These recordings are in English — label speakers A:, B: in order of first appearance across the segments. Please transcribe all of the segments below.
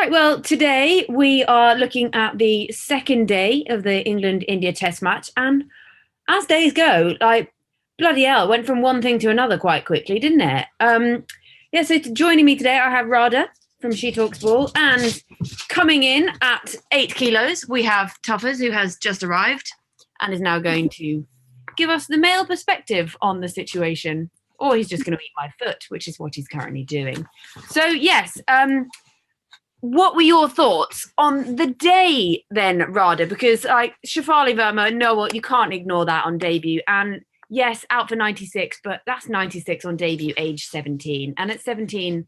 A: Right, well, today we are looking at the second day of the England-India Test match, and as days go, like bloody hell, it went from one thing to another quite quickly, didn't it? Yeah. So joining me today, I have Radha from She Talks Ball, and coming in at 8 kilos, we have Tuffers, who has just arrived and is now going to give us the male perspective on the situation, or he's just going to eat my foot, which is what he's currently doing. So yes. What were your thoughts on the day then, Radha? Because like Shafali Verma, no, you can't ignore that on debut. And yes, out for 96, but that's 96 on debut, age 17. And at 17,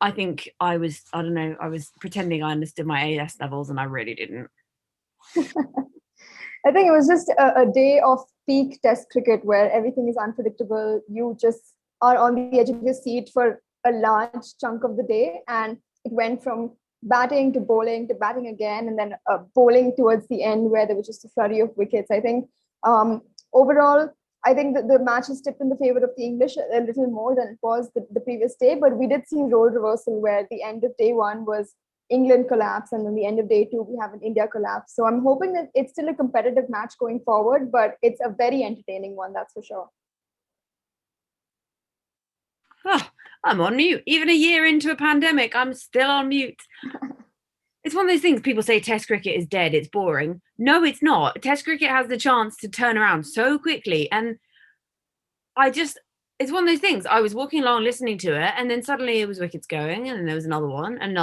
A: I think I don't know, I was pretending I understood my AS levels and I really didn't.
B: I think it was just a day of peak test cricket where everything is unpredictable. You just are on the edge of your seat for a large chunk of the day. And it went from batting to batting again, and then bowling towards the end where there was just a flurry of wickets. I think overall, I think that the match is tipped in the favor of the English a little more than it was the previous day, but we did see role reversal where the end of day one was England collapse, and then the end of day two, we have an India collapse. So I'm hoping that it's still a competitive match going forward, but it's a very entertaining one, that's for sure.
A: Oh, I'm on mute. Even a year into a pandemic, I'm still on mute. It's one of those things people say Test cricket is dead, it's boring. No, it's not. Test cricket has the chance to turn around so quickly. And it's one of those things. I was walking along listening to it, and then suddenly it was wickets going, and then there was another one. And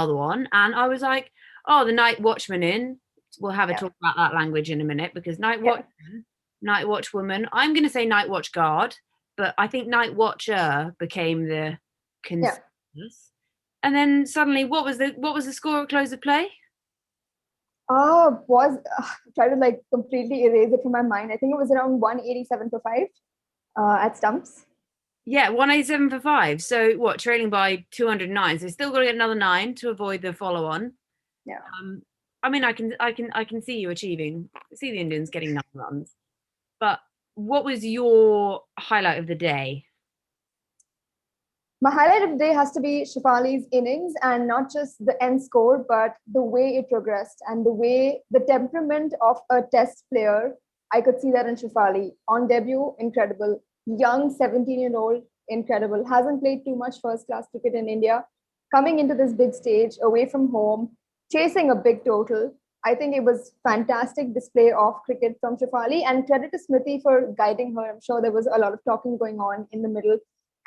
A: I was like, oh, the night watchman in. We'll have a talk about that language in a minute, because night watchman, night watch woman. I'm going to say night watch guard, but I think night watcher became the consensus. And then suddenly, what was the score at close of play?
B: Try to like completely erase it from my mind. I think it was around 187 for 5 at stumps.
A: Yeah, 187 for 5. So what? Trailing by 209. So still got to get another 9 to avoid the follow-on.
B: Yeah.
A: I mean, I can see you see the Indians getting 9 runs. But what was your highlight of the day?
B: My highlight of the day has to be Shafali's innings, and not just the end score, but the way it progressed and the temperament of a test player. I could see that in Shafali. On debut, incredible. Young 17-year-old, incredible. Hasn't played too much first-class cricket in India. Coming into this big stage, away from home, chasing a big total. I think it was fantastic display of cricket from Shafali, and credit to Smriti for guiding her. I'm sure there was a lot of talking going on in the middle,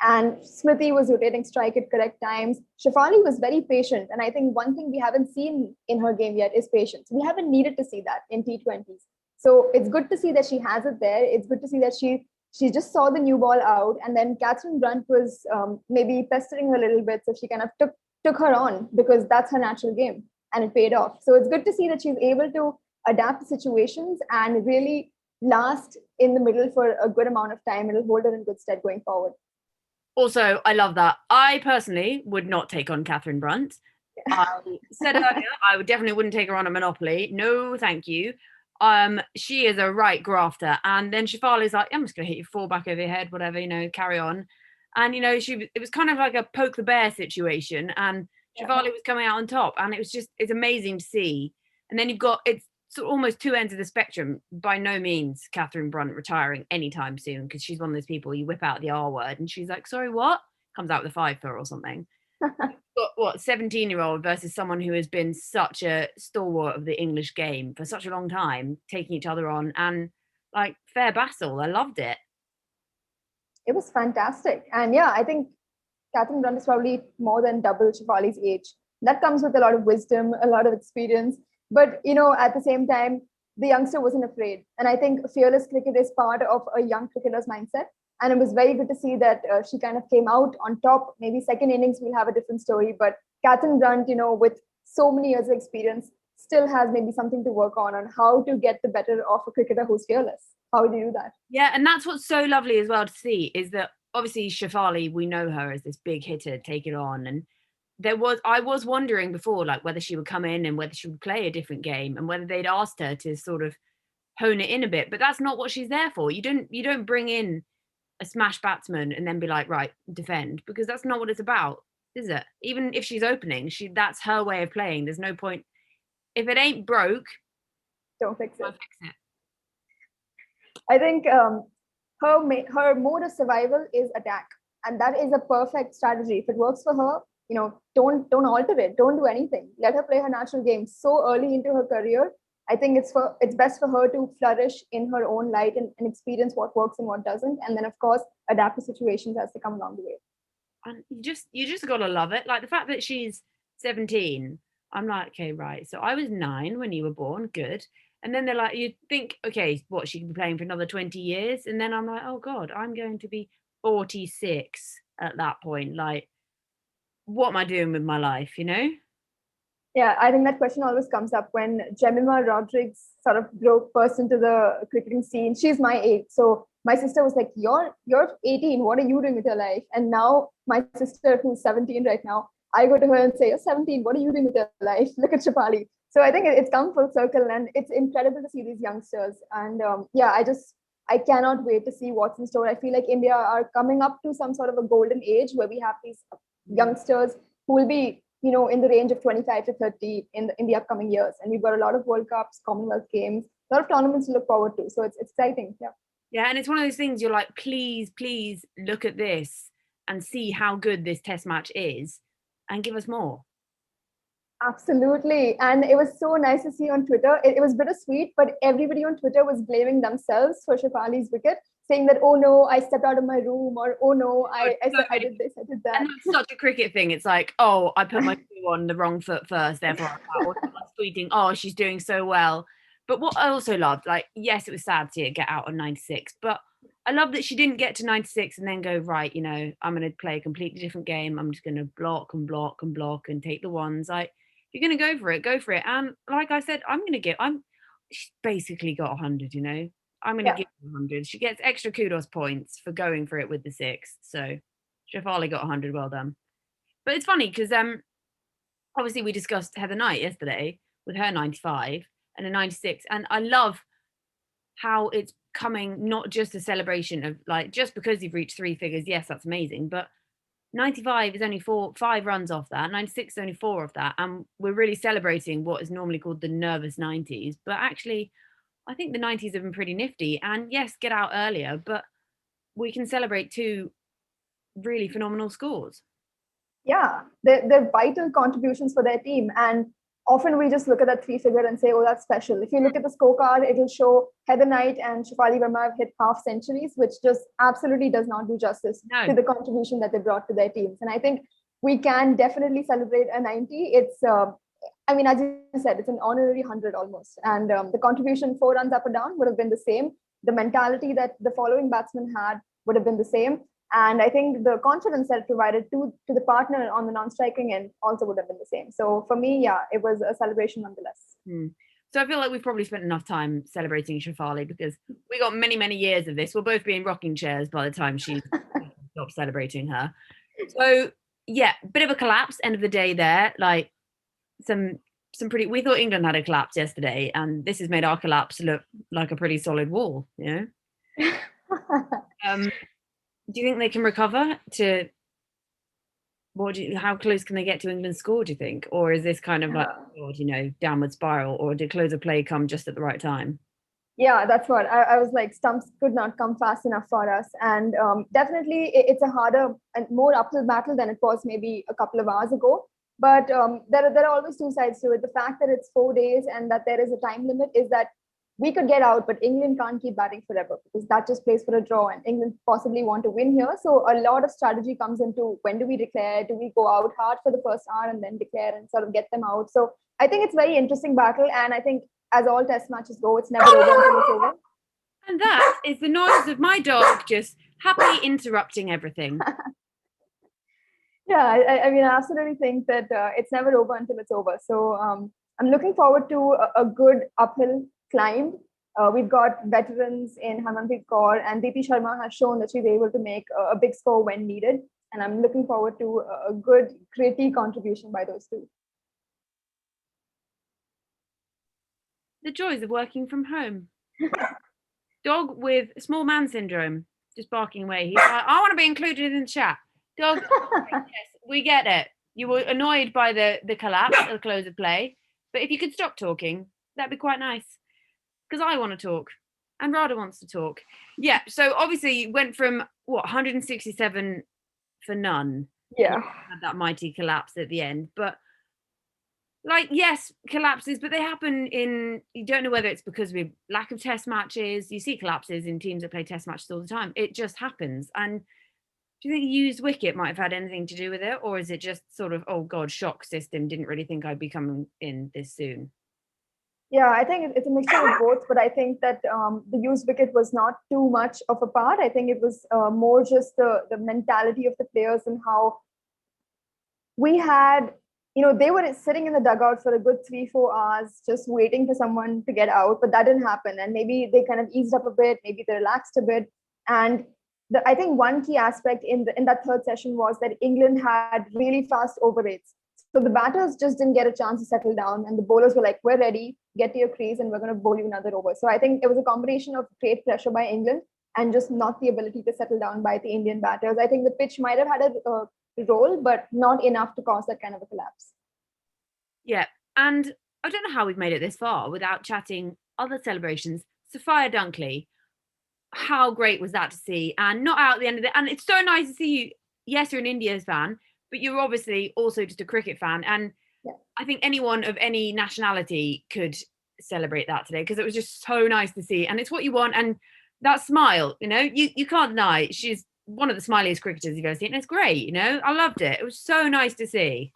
B: and Smriti was rotating strike at correct times. Shafali was very patient, and I think one thing we haven't seen in her game yet is patience. We haven't needed to see that in T20s. So it's good to see that she has it there. It's good to see that she just saw the new ball out, and then Catherine Brunt was maybe pestering her a little bit, so she kind of took her on, because that's her natural game, and it paid off. So it's good to see that she's able to adapt to situations and really last in the middle for a good amount of time. It'll hold her in good stead going forward.
A: Also, I love that. I personally would not take on Catherine Brunt. I said earlier, I definitely wouldn't take her on a Monopoly. No, thank you. She is a right grafter. And then Shafali's like, I'm just going to hit you 4 back over your head, whatever, carry on. And, it was kind of like a poke the bear situation. And Shafali was coming out on top. And it's amazing to see. And then it's sort of almost 2 ends of the spectrum. By no means Catherine Brunt retiring anytime soon, because she's one of those people you whip out the R word and she's like, sorry, what? Comes out with a 5 for or something. But what, 17-year-old versus someone who has been such a stalwart of the English game for such a long time, taking each other on, and like fair battle. I loved it.
B: It was fantastic. And yeah, I think Catherine Brunt is probably more than double Shafali's age. That comes with a lot of wisdom, a lot of experience. But, at the same time, the youngster wasn't afraid. And I think fearless cricket is part of a young cricketer's mindset. And it was very good to see that she kind of came out on top. Maybe second innings, we'll have a different story. But Catherine Brunt, with so many years of experience, still has maybe something to work on how to get the better of a cricketer who's fearless. How do you do that?
A: Yeah, and that's what's so lovely as well to see, is that obviously Shafali, we know her as this big hitter, take it on. And I was wondering before, like, whether she would come in and whether she would play a different game and whether they'd asked her to sort of hone it in a bit. But that's not what she's there for. You don't bring in a smash batsman and then be like, right, defend, because that's not what it's about. is it? Even if she's opening, that's her way of playing. There's no point. If it ain't broke,
B: Don't fix
A: don't
B: it.
A: fix it.
B: I think her mode of survival is attack, and that is a perfect strategy. If it works for her, don't alter it. Don't do anything. Let her play her natural game so early into her career. I think it's best for her to flourish in her own light and experience what works and what doesn't, and then of course adapt to situations as they come along the way.
A: And you just gotta love it. Like the fact that she's 17. I'm like, okay, right. So I was 9 when you were born. Good. And then they're like, you think, okay, what, she could be playing for another 20 years? And then I'm like, oh God, I'm going to be 46 at that point. Like, what am I doing with my life, you know?
B: Yeah, I think that question always comes up when Jemima Rodriguez sort of burst into the cricketing scene. She's my age, so my sister was like, "You're 18. What are you doing with your life?" And now my sister, who's 17 right now, I go to her and say, "You're 17. What are you doing with your life? Look at Shafali." So I think it's come full circle, and it's incredible to see these youngsters. And yeah, I cannot wait to see what's in store. I feel like India are coming up to some sort of a golden age where we have these youngsters who will be in the range of 25 to 30 in the upcoming years. And we've got a lot of World Cups, Commonwealth Games, a lot of tournaments to look forward to. So it's exciting. Yeah.
A: Yeah. And it's one of those things you're like, please look at this and see how good this test match is and give us more.
B: Absolutely. And it was so nice to see on Twitter. It was bittersweet, but everybody on Twitter was blaming themselves for Shafali's wicket, saying that, oh no, I stepped out of my room, or oh no, I did this, I did that.
A: And that's such a cricket thing. It's like, oh, I put my shoe on the wrong foot first, therefore I'm out. Or someone's tweeting, oh, she's doing so well. But what I also loved, like, yes, it was sad to see it get out on 96, but I love that she didn't get to 96 and then go, right, I'm going to play a completely different game. I'm just going to block and block and block and take the ones. Like, if you're going to go for it, go for it. And like I said, she's basically got 100, I'm going to
B: Yeah.
A: give her 100. She gets extra kudos points for going for it with the 6. So Shafali got 100. Well done. But it's funny because obviously we discussed Heather Knight yesterday with her 95 and a 96, and I love how it's coming not just a celebration of like just because you've reached 3 figures. Yes, that's amazing, but 95 is only 5 runs off that. 96 is only 4 of that, and we're really celebrating what is normally called the nervous 90s. But actually, I think the 90s have been pretty nifty. And yes, get out earlier, but we can celebrate 2 really phenomenal scores.
B: Yeah, they're vital contributions for their team. And often we just look at that 3 figure and say, oh, that's special. If you look at the scorecard, it'll show Heather Knight and Shafali Verma have hit half centuries, which just absolutely does not do justice to the contribution that they brought to their teams. And I think we can definitely celebrate a 90. It's, I mean, as you said, it's an honorary 100 almost. And the contribution 4 runs up or down would have been the same. The mentality that the following batsman had would have been the same. And I think the confidence that it provided to the partner on the non-striking end also would have been the same. So for me, yeah, it was a celebration nonetheless.
A: So I feel like we've probably spent enough time celebrating Shafali because we got many, many years of this. We'll both be in rocking chairs by the time she stopped celebrating her. So yeah, bit of a collapse, end of the day there. Like some pretty, we thought England had a collapse yesterday, and this has made our collapse look like a pretty solid wall, Do you think they can recover to how close can they get to England's score, do you think? Or is this kind of like, downward spiral, or did close of play come just at the right time?
B: Yeah, that's what I was like. Stumps could not come fast enough for us. And definitely it's a harder and more uphill battle than it was maybe a couple of hours ago. But there are always 2 sides to it. The fact that it's 4 days and that there is a time limit is that we could get out, but England can't keep batting forever because that just plays for a draw, and England possibly want to win here. So a lot of strategy comes into when do we declare? Do we go out hard for the first hour and then declare and sort of get them out? So I think it's a very interesting battle, and I think as all test matches go, it's never over until it's over.
A: And that is the noise of my dog just happily interrupting everything.
B: Yeah, I mean, I absolutely think that it's never over until it's over. So I'm looking forward to a good uphill climb. We've got veterans in Harmanpreet Kaur, and Deepti Sharma has shown that she's able to make a big score when needed. And I'm looking forward to a good, gritty contribution by those 2.
A: The joys of working from home. Dog with small man syndrome, just barking away. He's like, I want to be included in the chat. Dog, yes, We get it. You were annoyed by the collapse at the close of play, but if you could stop talking, that'd be quite nice. Because I want to talk, and Radha wants to talk. Yeah. So obviously, you went from what 167 for none.
B: Yeah.
A: Had that mighty collapse at the end, but like yes, collapses, but they happen in. You don't know whether it's because we lack of test matches. You see collapses in teams that play test matches all the time. It just happens, and do you think the used wicket might have had anything to do with it, or is it just sort of, oh God, shock system? Didn't really think I'd be coming in this soon.
B: Yeah, I think it's a mixture of both, but I think that the used wicket was not too much of a part. I think it was more just the mentality of the players and how we had, they were sitting in the dugout for a good 3-4 hours, just waiting for someone to get out, but that didn't happen. And maybe they kind of eased up a bit, maybe they relaxed a bit. And I think one key aspect in that third session was that England had really fast over rates. So the batters just didn't get a chance to settle down, and the bowlers were like, "We're ready, get to your crease, and we're going to bowl you another over." So I think it was a combination of great pressure by England and just not the ability to settle down by the Indian batters. I think the pitch might have had a role, but not enough to cause that kind of a collapse.
A: Yeah, and I don't know how we've made it this far without chatting other celebrations. Sophia Dunkley, how great was that to see? And not out at the end of it. And it's so nice to see you. Yes, you're an India's fan, but you're obviously also just a cricket fan. And yeah. I think anyone of any nationality could celebrate that today because it was just so nice to see. And it's what you want. And that smile, you can't deny she's one of the smiliest cricketers you've ever seen. And it's great, I loved it. It was so nice to see.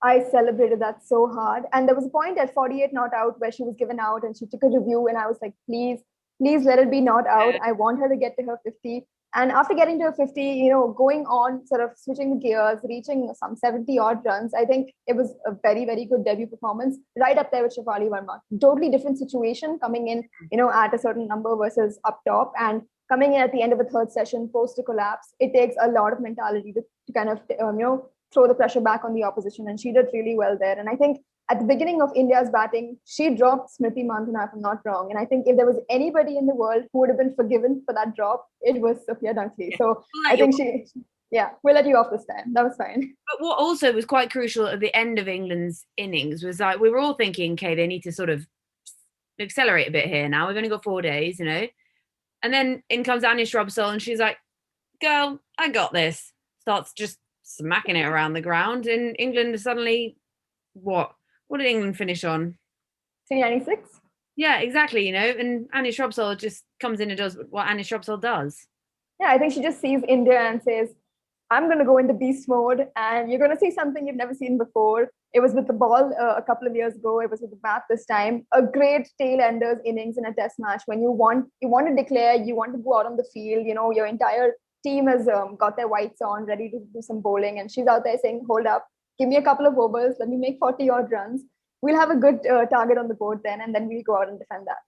B: I celebrated that so hard. And there was a point at 48 not out where she was given out and she took a review and I was like, please let it be not out. I want her to get to her 50. And after getting to her 50, going on, sort of switching the gears, reaching some 70 odd runs, I think it was a very, very good debut performance, right up there with Shefali Verma. Totally different situation coming in, at a certain number versus up top. And coming in at the end of a third session, post a collapse, it takes a lot of mentality to kind of, throw the pressure back on the opposition. And she did really well there. And I think at the beginning of India's batting, she dropped Smriti Mandhana, if I'm not wrong. And I think if there was anybody in the world who would have been forgiven for that drop, it was Sophia Dunkley. Yeah. So I think we'll let you off this time. That was fine.
A: But what also was quite crucial at the end of England's innings was like, we were all thinking, okay, they need to sort of accelerate a bit here now. We've only got 4 days, And then in comes Anya Shrubsole and she's like, girl, I got this. Starts just smacking it around the ground. And England suddenly, what did England finish on?
B: 396.
A: Yeah, exactly, and Anya Shrubsole just comes in and does what Anya Shrubsole does.
B: Yeah, I think she just sees India and says, I'm going to go into beast mode and you're going to see something you've never seen before. It was with the ball a couple of years ago. It was with the bat this time. A great tail-enders innings in a test match when you want to declare, you want to go out on the field, your entire team has got their whites on, ready to do some bowling. And she's out there saying, hold up, give me a couple of overs, let me make 40 odd runs. We'll have a good target on the board then, and then we'll go out and defend that.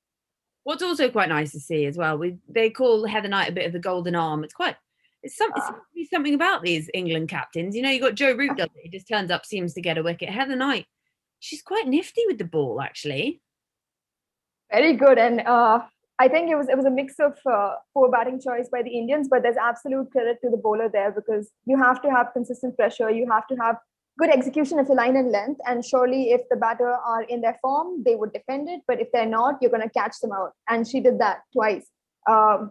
A: What's also quite nice to see as well, they call Heather Knight a bit of the golden arm. It's something about these England captains. You got Joe Root does it. He just turns up, seems to get a wicket. Heather Knight, she's quite nifty with the ball, actually.
B: Very good. And I think it was a mix of poor batting choice by the Indians, but there's absolute credit to the bowler there because you have to have consistent pressure. You have to have good execution of the line and length. And surely if the batter are in their form, they would defend it. But if they're not, you're going to catch them out. And she did that twice.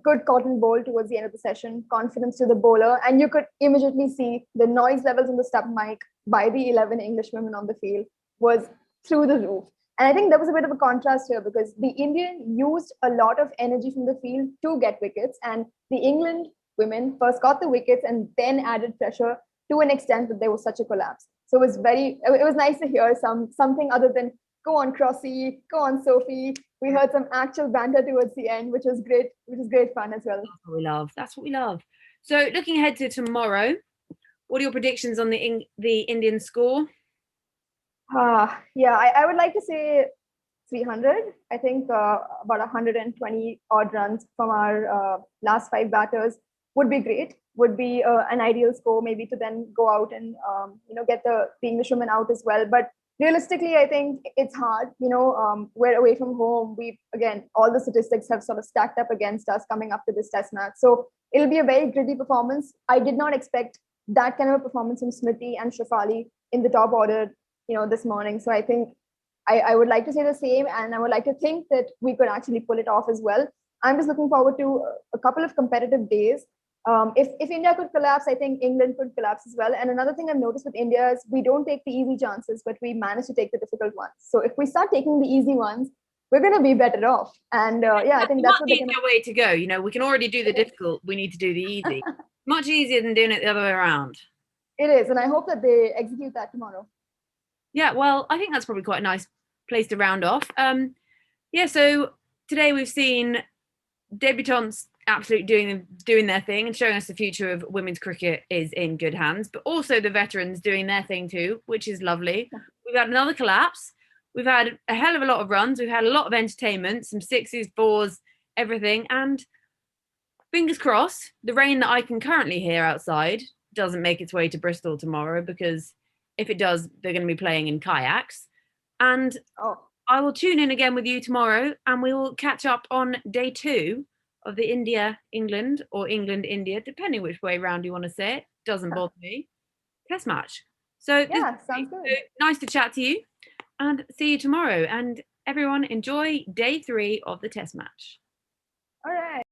B: Good cotton bowl towards the end of the session, confidence to the bowler. And you could immediately see the noise levels on the stump mic by the 11 English women on the field was through the roof. And I think there was a bit of a contrast here because the Indian used a lot of energy from the field to get wickets. And the England women first got the wickets and then added pressure to an extent that there was such a collapse. So it was nice to hear something other than go on Crossy, go on Sophie. We heard some actual banter towards the end, which was great fun as well.
A: That's what we love. So looking ahead to tomorrow, what are your predictions on the Indian score?
B: I would like to say 300. I think about 120 odd runs from our last 5 batters would be great. Would be an ideal score, maybe to then go out and get the Englishwomen out as well. But realistically, I think it's hard. We're away from home. All the statistics have sort of stacked up against us coming up to this test match. So it'll be a very gritty performance. I did not expect that kind of a performance from Smriti and Shafali in the top order, this morning. So I think I would like to say the same, and I would like to think that we could actually pull it off as well. I'm just looking forward to a couple of competitive days. If India could collapse, I think England could collapse as well. And another thing I've noticed with India is we don't take the easy chances, but we manage to take the difficult ones. So if we start taking the easy ones, we're going to be better off. And yeah, I think that's what
A: they're going to. Way to go. We can already do the difficult. We need to do the easy. Much easier than doing it the other way around.
B: It is, and I hope that they execute that tomorrow.
A: Yeah, well, I think that's probably quite a nice place to round off. Yeah, so today we've seen debutantes absolutely doing their thing and showing us the future of women's cricket is in good hands, but also the veterans doing their thing too, which is lovely. We've had another collapse. We've had a hell of a lot of runs. We've had a lot of entertainment, some sixes, fours, everything. And fingers crossed, the rain that I can currently hear outside doesn't make its way to Bristol tomorrow, because if it does, they're going to be playing in kayaks. And I will tune in again with you tomorrow, and we will catch up on day 2 of the India-England or England-India, depending which way round you want to say it. Doesn't bother me. Test match. So
B: yeah, sounds good.
A: Nice to chat to you, and see you tomorrow. And everyone, enjoy day 3 of the test match.
B: All right.